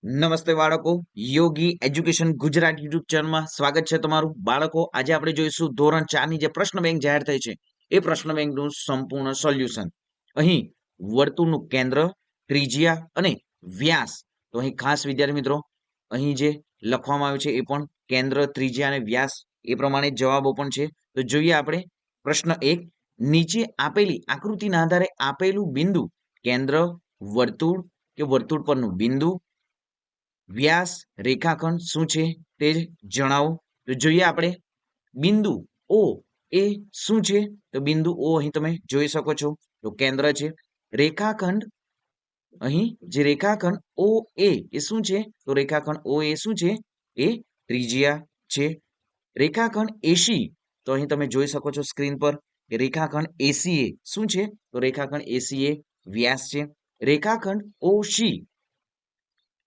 નમસ્તે બાળકો, યોગી education Gujarat YouTube ચેનલમાં સ્વાગત છે તમારું. બાળકો, આજે આપણે જોઈશું ધોરણ 4 ની જે પ્રશ્ન બેંક જાહેર થઈ છે એ પ્રશ્ન બેંકનું સંપૂર્ણ સોલ્યુશન. અહીં વર્તુળનું કેન્દ્ર, ત્રિજ્યા અને વ્યાસ. તો અહીં ખાસ વિદ્યાર્થી મિત્રો, અહીં જે લખવામાં આવ્યું છે એ પણ કેન્દ્ર, ત્રિજ્યા અને વ્યાસ એ પ્રમાણે જવાબો પણ છે. તો જોઈએ આપણે પ્રશ્ન 1. નીચે આપેલી આકૃતિના આધારે આપેલું બિંદુ કેન્દ્ર, વર્તુળ કે વર્તુળ પરનું બિંદુ, વ્યાસ, રેખાખંડ શું છે તે જણાવો. તો જોઈએ આપણે બિંદુ ઓ એ શું છે. તો બિંદુ ઓ અહીં તમે જોઈ શકો છો તો કેન્દ્ર છે. રેખાખંડ, અહીં જે રેખાખંડ ઓ એ શું છે. તો રેખાખંડ ઓ એ શું છે, એ ત્રિજ્યા છે. રેખાખંડ એસી, તો અહીં તમે જોઈ શકો છો સ્ક્રીન પર કે રેખાખંડ એસી એ શું છે. તો રેખાખંડ એસી એ વ્યાસ છે. રેખાખંડ ઓસી,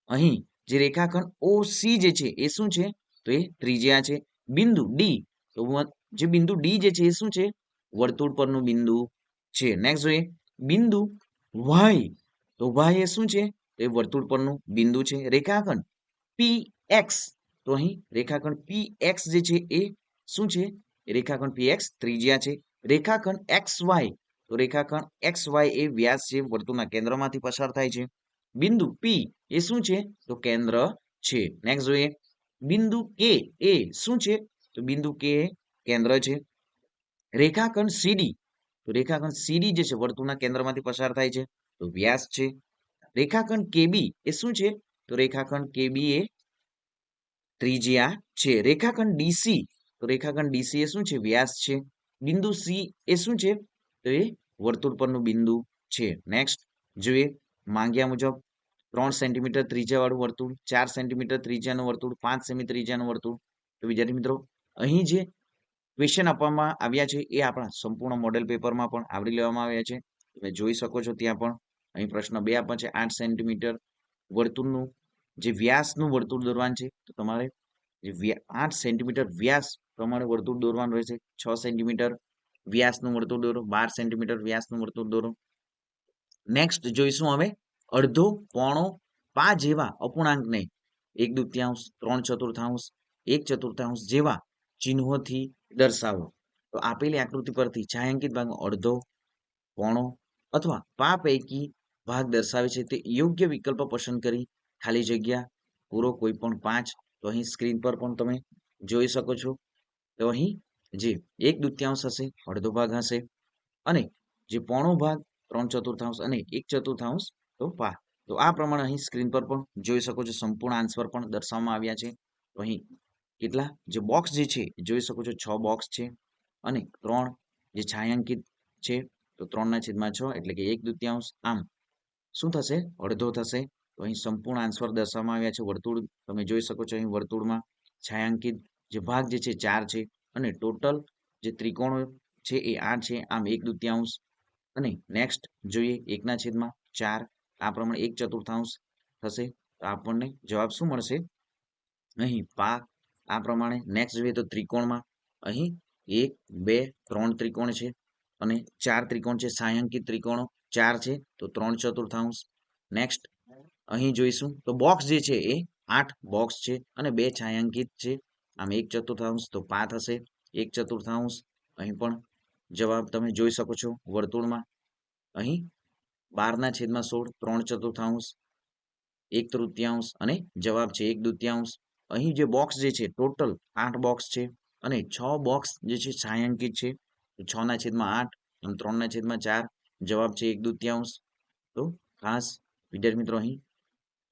અહીં જે રેખાખંડ ઓસી જે છે એ શું છે. તો એ ત્રિજ્યા છે. બિંદુ ડી, તો જે બિંદુ ડી જે છે એ શું છે. વર્તુળ પરનું બિંદુ છે. નેક્સ્ટ જોઈએ બિંદુ વાય, તો વાય એ શું છે. તો એ વર્તુળ પરનું બિંદુ છે. રેખાખંડ પી એક્સ, તો અહીં રેખાખંડ પી એક્સ જે છે એ શું છે. રેખાખંડ પી એક્સ ત્રિજ્યા છે. રેખાખંડ એક્સ વાય, તો રેખાખંડ એક્સ વાય એ વ્યાસ છે, વર્તુળના કેન્દ્રમાંથી પસાર થાય છે. બિંદુ પી એ શું છે. તો કેન્દ્ર છે. નેક્સ્ટ જોઈએ બિંદુ કે એ શું છે. તો બિંદુ કે એ કેન્દ્ર છે. રેખાખંડ સીડી, તો રેખાખંડ સીડી જે છે વર્તુળના કેન્દ્રમાંથી પસાર થાય છે, તો વ્યાસ છે. રેખાખંડ કેબી એ શું છે. તો રેખાખંડ કેબી એ ત્રિજ્યા છે. રેખાખંડ ડીસી, તો રેખાખંડ ડીસી એ શું છે. વ્યાસ છે. બિંદુ સી એ શું છે. તો એ વર્તુળ પરનું બિંદુ છે. નેક્સ્ટ જોઈએ માંગ્યા મુજબ 3 સેન્ટીમીટર ત્રિજ્યાવાળું વર્તુળ, 4 સેન્ટીમીટર ત્રિજ્યાનું વર્તુળ, 5 સેમી ત્રિજ્યાનું વર્તુળ. તો વિદ્યાર્થી મિત્રો, અહીં જે ક્વેશ્ચન આપવામાં આવ્યા છે એ આપણા સંપૂર્ણ મોડેલ પેપરમાં પણ આવરી લેવામાં આવ્યા છે. તમે જોઈ શકો છો ત્યાં પણ અહીં પ્રશ્ન 2 આપ્યા છે. 8 સેન્ટીમીટર વર્તુળનું જે વ્યાસનું વર્તુળ દોરવાનું છે, તો તમારે 8 સેન્ટીમીટર વ્યાસ પ્રમાણે વર્તુળ દોરવાનું રહેશે. 6 સેન્ટીમીટર વ્યાસનું વર્તુળ દોરો, 12 સેન્ટીમીટર વ્યાસનું વર્તુળ દોરો. નેક્સ્ટ જોઈશું હવે અડધો, પોણો, પા જેવા અપૂર્ણાંકને 1/2, 3/4, 1/4 જેવા ચિહ્નોથી દર્શાવો. તો આપેલી આકૃતિ પરથી છાંયાંકિત ભાગનો અડધો, પોણો અથવા પા પૈકી ભાગ દર્શાવે છે તે યોગ્ય વિકલ્પ પસંદ કરી ખાલી જગ્યા પૂરો, કોઈ પણ 5. તો અહીં સ્ક્રીન પર પણ તમે જોઈ શકો છો. તો અહીં જે 1/2 હશે, અડધો ભાગ હશે, અને જે પોણો ભાગ 3/4 અને 1/4 તો પા. તો આ પ્રમાણે અહીં સ્ક્રીન પર પણ જોઈ શકો છો. સંપૂર્ણ આન્સર પણ દર્શાવવામાં આવ્યા છે. તો અહીં કેટલા જે બોક્સ જે છે જોઈ શકો છો, 6 બોક્સ છે અને 3 જે છાંયાંકિત છે. તો 3/6 એટલે કે 1/2. આમ શું થશે, અડધો થશે. તો અહીં સંપૂર્ણ આન્સર દર્શાવવામાં આવ્યા છે. વર્તુળ તમે જોઈ શકો છો, અહીં વર્તુળમાં છાંયાંકિત જે ભાગ જે છે 4 છે અને ટોટલ જે ત્રિકોણો છે એ 8 છે. આમ 1/2 અને નેક્સ્ટ જોઈએ 1/4, આ પ્રમાણે 1/4 થશે. તો આપણને જવાબ શું મળશે, અહીં પા. આ પ્રમાણે નેક્સ્ટ જોઈએ તો ત્રિકોણમાં અહીં 1, 2, 3 ત્રિકોણ છે અને 4 ત્રિકોણ છે. છાંયાંકિત ત્રિકોણો 4 છે, તો 3/4. નેક્સ્ટ અહીં જોઈશું તો બોક્સ જે છે એ 8 બોક્સ છે અને 2 છાંયાંકિત છે. આમ 1/4 તો પા થશે. 1/4 અહીં પણ જવાબ તમે જોઈ શકો છો. વર્તુળમાં અહીં 12/16, 3/4, 1/3 અને જવાબ છે 1/2. અહીં જે બોક્સ જે છે ટોટલ 8 બોક્સ છે અને 6 બોક્સ જે છે છાંયાંકિત છે. 6/8 અને 3/4 જવાબ છે 1/2. તો ખાસ વિદ્યાર્થી મિત્રો, અહીં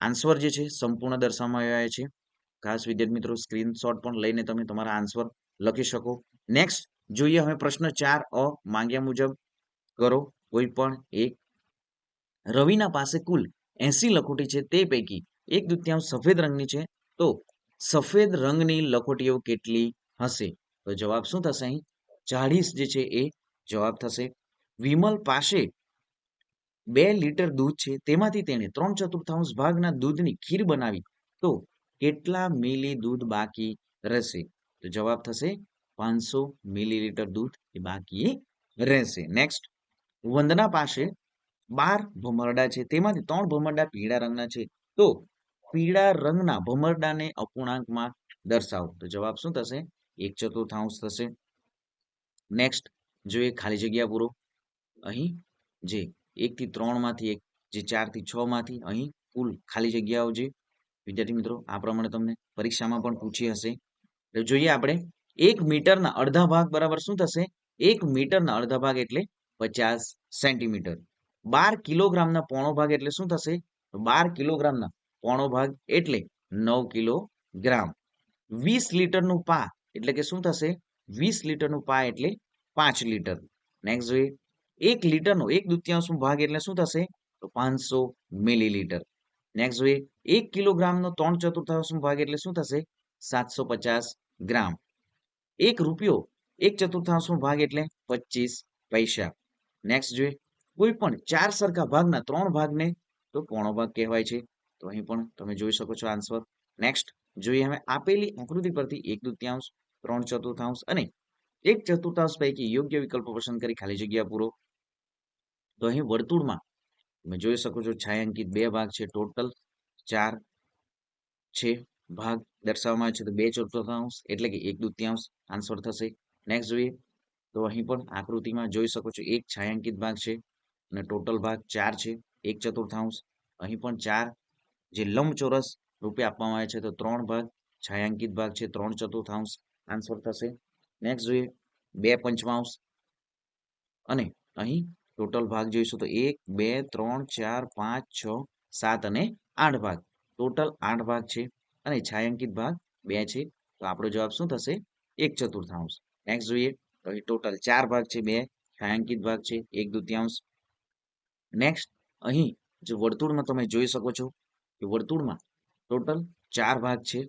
આન્સર જે છે સંપૂર્ણ દર્શાવવામાં આવ્યા છે. ખાસ વિદ્યાર્થી મિત્રો, સ્ક્રીનશોટ પણ લઈને તમે તમારા આન્સર લખી શકો. નેક્સ્ટ જોઈએ હવે પ્રશ્ન 4 માંગ્યા મુજબ કરો કોઈ પણ એક. રવિના પાસે કુલ 80 લખોટી છે, તે પૈકી 1/2 સફેદ રંગની છે, તો સફેદ રંગની લખોટીઓ કેટલી હશે. તો જવાબ શું થશે, અહીં 40 જે છે એ જવાબ થશે. વિમલ પાસે 2 લીટર દૂધ છે, તેમાંથી તેણે 3/4 ભાગના દૂધની ખીર બનાવી, તો કેટલા મિલી દૂધ બાકી રહેશે. તો જવાબ થશે 500 મિલીલીટર દૂધ એ બાકી રહેશે. નેક્સ્ટ વંદના પાસે 12 ભમરડા છે, તેમાંથી 3 ભમરડા પીળા રંગના છે, તો પીળા રંગના ભમરડાને અપૂર્ણાંકમાં દર્શાવો. તો જવાબ શું થશે? 1/4 થશે. નેક્સ્ટ જોઈએ ખાલી જગ્યા પૂરો. અહીં જે 1 થી 3 માંથી એક, જે 4 થી 6 માંથી અહીં કુલ ખાલી જગ્યાઓ છે. વિદ્યાર્થી મિત્રો, આ પ્રમાણે તમને પરીક્ષામાં પણ પૂછી હશે. તો જોઈએ આપણે 1 મીટરના અડધા ભાગ બરાબર શું થશે? 1 મીટરના અડધા ભાગ એટલે 50 સેન્ટીમીટર. 12 કિલોગ્રામના પોણો ભાગ એટલે શું થશે? 12 કિલોગ્રામના પોણો ભાગ એટલે 9 કિલોગ્રામ. 20 લીટરનું પા એટલે કે શું થશે? 20 લીટરનું પા એટલે 5 લીટર. નેક્સ્ટ જોઈએ 1 લીટરનો 1/2 ભાગ એટલે શું થશે? તો 500 મિલીલીટર. નેક્સ્ટ જોઈએ 1 કિલોગ્રામનો 3/4 ભાગ એટલે શું થશે? 750 ગ્રામ. 1 રૂપિયો 1/4 ભાગ એટલે 25 પૈસા. નેક્સ્ટ જોઈએ કોઈ પણ 4 સરખા ભાગના 3 ભાગને તો પોણો ભાગ કહેવાય છે. તો અહીં પણ તમે જોઈ શકો છો આન્સર. નેક્સ્ટ જોઈએ હવે આપેલી આકૃતિ પરથી 1/2, 3/4 અને 1/4 પૈકી યોગ્ય વિકલ્પો પસંદ કરી ખાલી જગ્યા પૂરો. તો અહીં વર્તુળમાં તમે જોઈ શકો છો છાयांકિત 2 ભાગ છે, ટોટલ 4 છે ભાગ દર્શાવવામાં આવે છે. તો 2/4 એટલે કે 1/2 આન્સર થશે. નેક્સ્ટ જોઈએ તો અહીં પણ આકૃતિમાં જોઈ શકો છો એક છાयांકિત ભાગ છે અને ટોટલ ભાગ 4 છે, 1/4. અહીં પણ 4 જે લંબચોરસ રૂપે આપવામાં આવે છે. તો 3 ભાગ છાयांકિત ભાગ છે, 3/4 આન્સર થશે. નેક્સ્ટ જોઈએ 2/5 અને અહીં ટોટલ ભાગ જોઈશું તો 1, 2, 3, 4, 5, 6, 7 અને 8 ભાગ. ટોટલ 8 ભાગ છે અને છાयांકિત ભાગ 2 છે. તો આપણો જવાબ શું થશે? 1/4. નેક્સ્ટ જોઈએ તો અહીં ટોટલ 4 ભાગ છે, 2 છાयांકિત ભાગ છે, 1/2. નેક્સ્ટ અહીં જે વર્તુળમાં તમે જોઈ શકો છો કે વર્તુળમાં ટોટલ 4 ભાગ છે.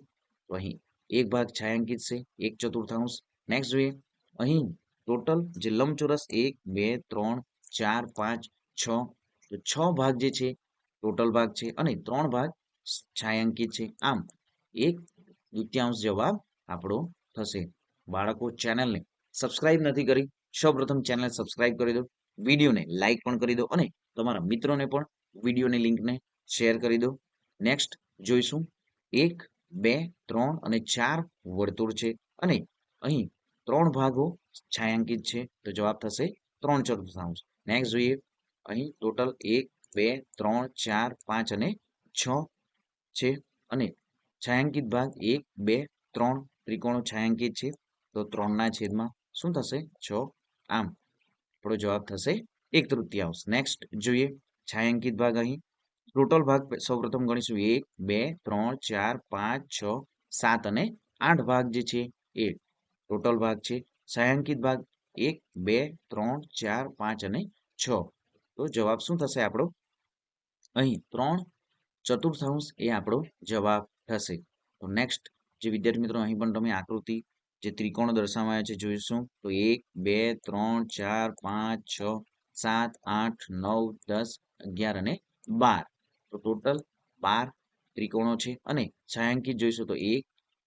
તો અહીં એક ભાગ છાयांકિત છે, 1/4. નેક્સ્ટ જોઈએ અહીં ટોટલ જે લંબચોરસ 1, 2, 3, 4, 5, 6 તો 6 ભાગ જે છે ટોટલ ભાગ છે અને 3 ભાગ છાयांકિત છે. આમ 1/2 જવાબ આપણો થશે. બાળકો ચેનલને સબસ્ક્રાઇબ નથી કરી, સૌપ્રથમ ચેનલ સબસ્ક્રાઇબ કરી દો, વિડીયોને લાઈક પણ કરી દો અને તમારા મિત્રોને પણ વિડીયોની લિંકને શેર કરી દો. નેક્સ્ટ જોઈશું 1, 2, 3 અને 4 વર્તુળ છે અને અહીં 3 ભાગો છાयांકિત છે. તો જવાબ થશે 3/4. નેક્સ્ટ જોઈએ અહીં ટોટલ 1, 2, 3, 4, 5 અને 6 છે અને છાयांકિત ભાગ 1, 2, 3 ત્રિકોણો છાयांકિત છે. તો 3 છેદમાં શું થશે? 6. આમ આપણો જવાબ થશે 1/3. નેક્સ્ટ જોઈએ છાयांકિત ભાગ અહીં ટોટલ ભાગ સૌપ્રથમ ગણીશું 1, 2, 3, 4, 5, 6, 7 અને 8 ભાગ જે છે એ ટોટલ ભાગ છે. છાयांકિત ભાગ 1, 2, 3, 4, 5 અને 6. તો જવાબ શું થશે આપણો? અહીં 3/4 એ આપણો જવાબ થશે. તો નેક્સ્ટ જે વિદ્યાર્થી મિત્રો અહીં પણ તમે આકૃતિ જે ત્રિકોણો દર્શાવાયા છે જોઈશું તો 1, 2, 3, 4, 5, 6, 7, 8, 9, 10, 11 અને 12. તો ટોટલ 12 ત્રિકોણો છે અને છાयांકિત જોઈશું તો 1,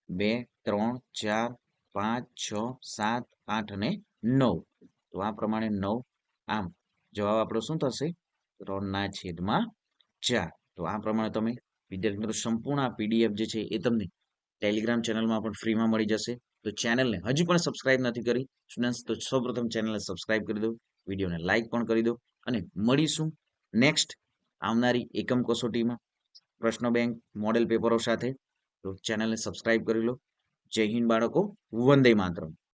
2, 3, 4, 5, 6, 7, 8 અને 9. તો આ પ્રમાણે 9. આમ જવાબ આપણો શું થશે? 3/4. તો આ પ્રમાણે તમે વિદ્યાર્થી મિત્રો સંપૂર્ણ આ પીડીએફ જે છે એ તમને ટેલિગ્રામ ચેનલમાં પણ ફ્રીમાં મળી જશે. તો ચેનલને હજી પણ સબસ્ક્રાઇબ નથી કરી સ્ટુડન્ટ્સ તો સૌપ્રથમ ચેનલને સબસ્ક્રાઇબ કરી દો, વિડીયોને લાઈક પણ કરી દો અને મળીશું નેક્સ્ટ આવનારી એકમ કસોટીમાં પ્રશ્ન બેંક મોડેલ પેપરો સાથે. તો ચેનલને સબસ્ક્રાઇબ કરી લો. જય હિન્દ બાળકો, વંદે માતરમ.